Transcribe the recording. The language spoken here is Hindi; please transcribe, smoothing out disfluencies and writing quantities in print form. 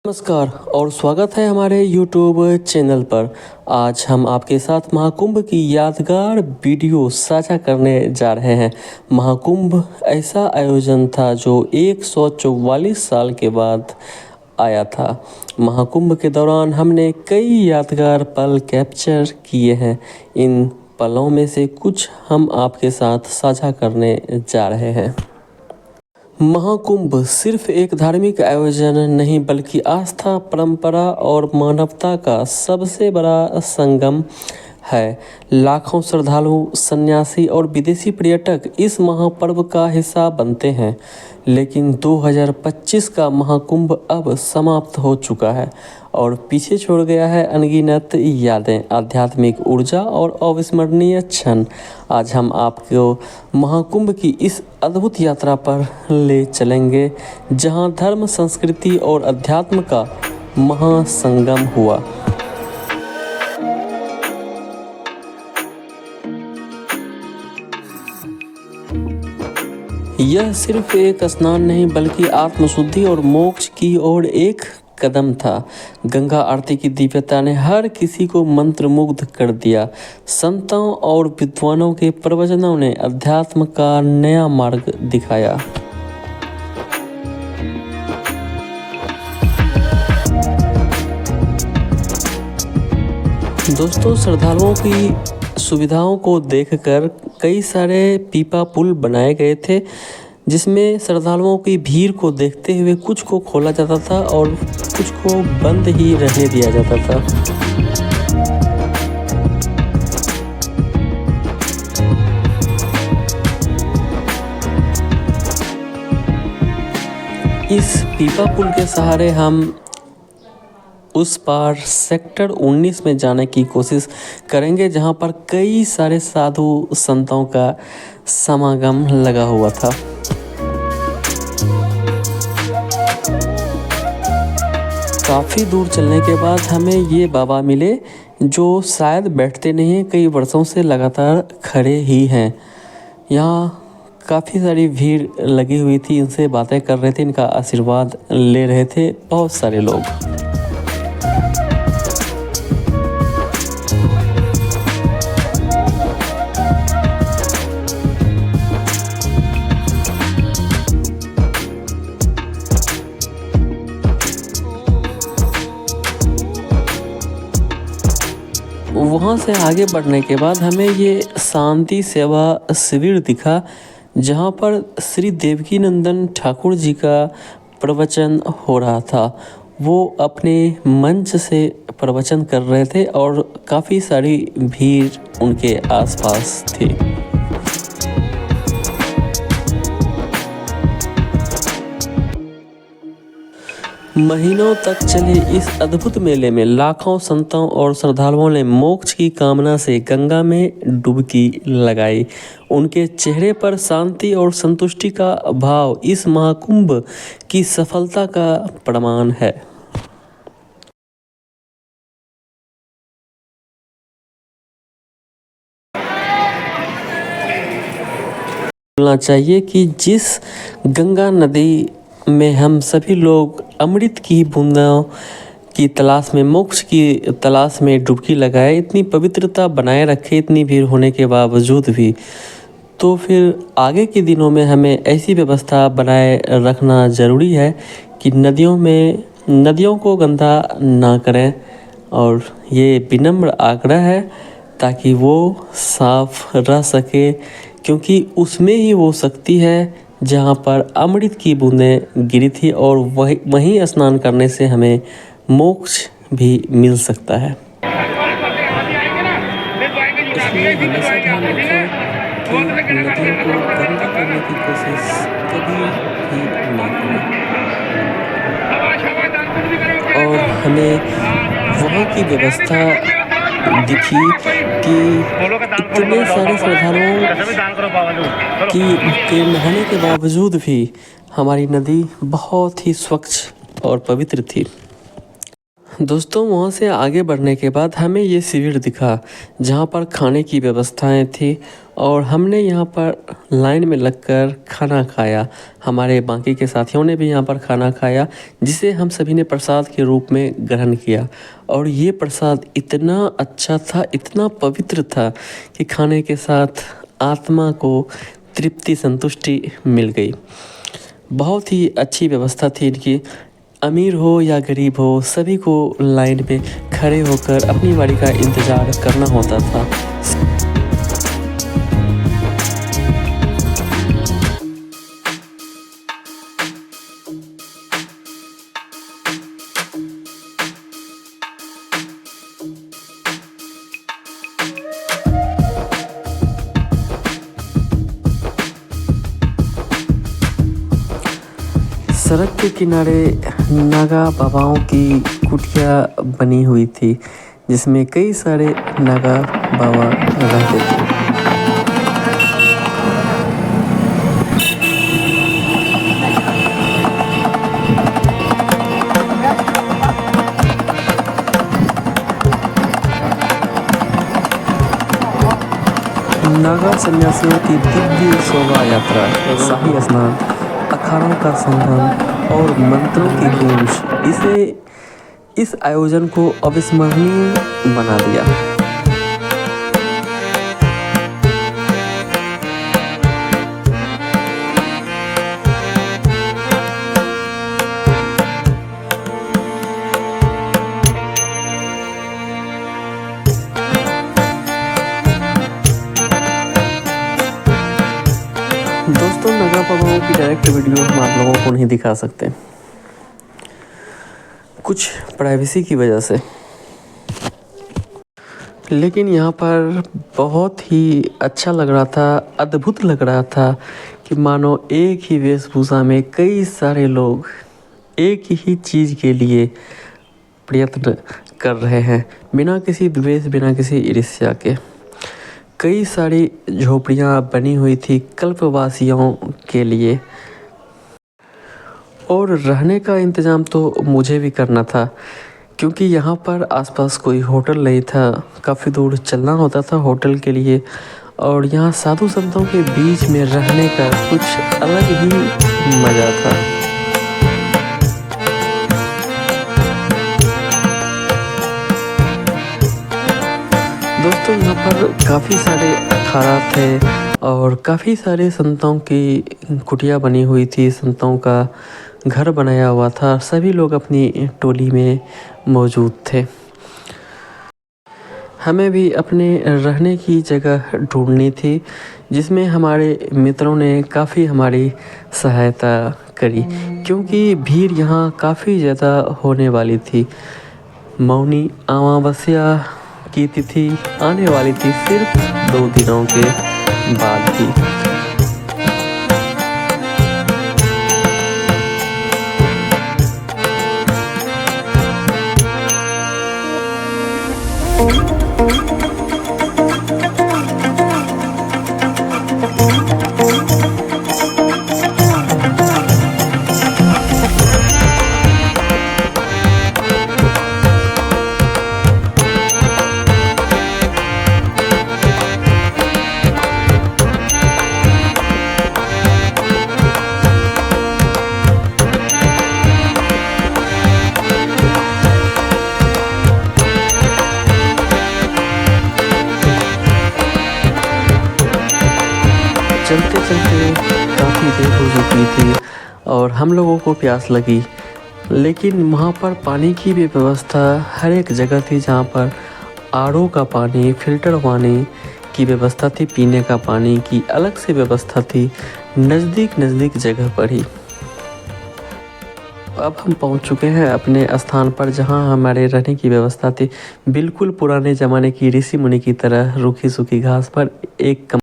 नमस्कार और स्वागत है हमारे YouTube चैनल पर। आज हम आपके साथ महाकुंभ की यादगार वीडियो साझा करने जा रहे हैं। महाकुंभ ऐसा आयोजन था जो 144 साल के बाद आया था। महाकुंभ के दौरान हमने कई यादगार पल कैप्चर किए हैं। इन पलों में से कुछ हम आपके साथ साझा करने जा रहे हैं। महाकुंभ सिर्फ एक धार्मिक आयोजन नहीं बल्कि आस्था, परंपरा और मानवता का सबसे बड़ा संगम है। लाखों श्रद्धालु, सन्यासी और विदेशी पर्यटक इस महापर्व का हिस्सा बनते हैं। लेकिन 2025 का महाकुंभ अब समाप्त हो चुका है और पीछे छोड़ गया है अनगिनत यादें, आध्यात्मिक ऊर्जा और अविस्मरणीय क्षण। आज हम आपको महाकुंभ की इस अद्भुत यात्रा पर ले चलेंगे जहां धर्म, संस्कृति और अध्यात्म का महासंगम हुआ। यह सिर्फ एक स्नान नहीं बल्कि आत्मशुद्धि और मोक्ष की ओर एक कदम था। गंगा आरती की दिव्यता ने हर किसी को मंत्रमुग्ध कर दिया। संतों और विद्वानों के प्रवचनों ने अध्यात्म का नया मार्ग दिखाया। दोस्तों, श्रद्धालुओं की सुविधाओं को देखकर कई सारे पीपा पुल बनाए गए थे जिसमें श्रद्धालुओं की भीड़ को देखते हुए कुछ को खोला जाता था और कुछ को बंद ही रहने दिया जाता था। इस पीपा पुल के सहारे हम उस पार सेक्टर 19 में जाने की कोशिश करेंगे जहां पर कई सारे साधु संतों का समागम लगा हुआ था। काफ़ी दूर चलने के बाद हमें ये बाबा मिले जो शायद बैठते नहीं हैं, कई वर्षों से लगातार खड़े ही हैं। यहाँ काफ़ी सारी भीड़ लगी हुई थी, इनसे बातें कर रहे थे, इनका आशीर्वाद ले रहे थे बहुत सारे लोग। वहाँ से आगे बढ़ने के बाद हमें ये शांति सेवा शिविर दिखा जहाँ पर श्री देवकीनंदन ठाकुर जी का प्रवचन हो रहा था। वो अपने मंच से प्रवचन कर रहे थे और काफ़ी सारी भीड़ उनके आसपास थी। महीनों तक चले इस अद्भुत मेले में लाखों संतों और श्रद्धालुओं ने मोक्ष की कामना से गंगा में डुबकी लगाई। उनके चेहरे पर शांति और संतुष्टि का भाव इस महाकुंभ की सफलता का प्रमाण है। बोलना चाहिए कि जिस गंगा नदी में हम सभी लोग अमृत की बूंदों की तलाश में, मोक्ष की तलाश में डुबकी लगाए, इतनी पवित्रता बनाए रखे इतनी भीड़ होने के बावजूद भी, तो फिर आगे के दिनों में हमें ऐसी व्यवस्था बनाए रखना ज़रूरी है कि नदियों को गंदा ना करें। और ये विनम्र आग्रह है ताकि वो साफ रह सके, क्योंकि उसमें ही वो शक्ति है जहाँ पर अमृत की बूंदें गिरी थी और वहीं स्नान करने से हमें मोक्ष भी मिल सकता है। इसलिए हमेशा ध्यान रखें कि नदियों को गंदा करने की कोशिश कभी भी ना करें। और हमें वहाँ की व्यवस्था दिखी कि इतने सारे श्रद्धालुओं के नहाने के बावजूद भी हमारी नदी बहुत ही स्वच्छ और पवित्र थी। दोस्तों वहाँ से आगे बढ़ने के बाद हमें ये शिविर दिखा जहाँ पर खाने की व्यवस्थाएं थी और हमने यहाँ पर लाइन में लगकर खाना खाया। हमारे बाकी के साथियों ने भी यहाँ पर खाना खाया जिसे हम सभी ने प्रसाद के रूप में ग्रहण किया। और ये प्रसाद इतना अच्छा था, इतना पवित्र था कि खाने के साथ आत्मा को तृप्ति, संतुष्टि मिल गई। बहुत ही अच्छी व्यवस्था थी इनकी। अमीर हो या गरीब हो, सभी को लाइन में खड़े होकर अपनी बारी का इंतज़ार करना होता था। सड़क के किनारे नागा बाबाओं की कुटिया बनी हुई थी जिसमें कई सारे नागा बाबा रहते थे। नागा सन्यासियों की दिव्य शोभा यात्रा, शाही स्नान, अखाड़ों का संगम और मंत्रों की गूंज इस आयोजन को अविस्मरणीय बना दिया। दोस्तों नागा बाबाओं की डायरेक्ट वीडियो हम आप लोगों को नहीं दिखा सकते, कुछ प्राइवेसी की वजह से, लेकिन यहाँ पर बहुत ही अच्छा लग रहा था, अद्भुत लग रहा था कि मानो एक ही वेशभूषा में कई सारे लोग एक ही चीज़ के लिए प्रयत्न कर रहे हैं, बिना किसी द्वेष, बिना किसी ईर्ष्या के। कई सारी झोपड़ियाँ बनी हुई थी कल्पवासियों के लिए और रहने का इंतज़ाम तो मुझे भी करना था क्योंकि यहाँ पर आसपास कोई होटल नहीं था, काफ़ी दूर चलना होता था होटल के लिए। और यहाँ साधु संतों के बीच में रहने का कुछ अलग ही मज़ा था। दोस्तों यहाँ पर काफ़ी सारे अखाड़ा थे और काफ़ी सारे संतों की कुटिया बनी हुई थी, संतों का घर बनाया हुआ था, सभी लोग अपनी टोली में मौजूद थे। हमें भी अपने रहने की जगह ढूंढनी थी जिसमें हमारे मित्रों ने काफ़ी हमारी सहायता करी क्योंकि भीड़ यहाँ काफ़ी ज़्यादा होने वाली थी। मौनी अमावस्या की तिथि आने वाली थी, सिर्फ 2 दिनों के बाद ही। चलते चलते काफ़ी देर हो चुकी थी और हम लोगों को प्यास लगी, लेकिन वहाँ पर पानी की भी व्यवस्था हर एक जगह थी जहाँ पर आरओ का पानी, फिल्टर पानी की व्यवस्था थी, पीने का पानी की अलग से व्यवस्था थी, नज़दीक जगह पर ही। अब हम पहुंच चुके हैं अपने स्थान पर जहां हमारे रहने की व्यवस्था थी, बिल्कुल पुराने ज़माने की ऋषि मुनि की तरह रूखी सूखी घास पर एक